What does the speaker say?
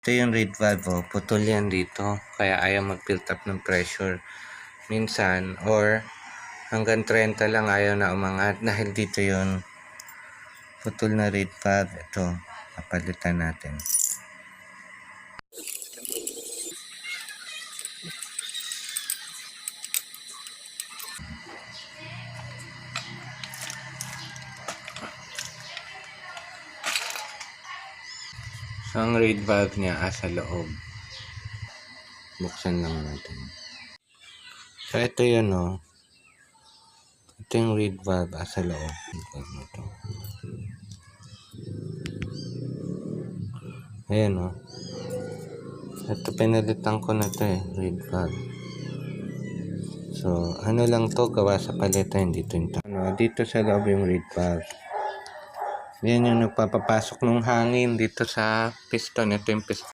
Ito yung reed valve, oh. Putol yan dito. Kaya ayaw mag-build up ng pressure. Minsan, or hanggang 30 lang ayaw na umangat. Dahil dito yun, putol na reed valve. Ito, papalitan natin. So, ang reed valve niya sa loob. Buksan lang natin. So, ito yun, oh. Ito yung reed valve sa loob. Ito. Ayan, oh. Ito, pinalitan ko na to reed valve. So, ano lang to, gawa sa paleta, hindi to yung dito sa loob yung reed valve. Yan yung nagpapapasok ng hangin dito sa piston. Ito yung piston.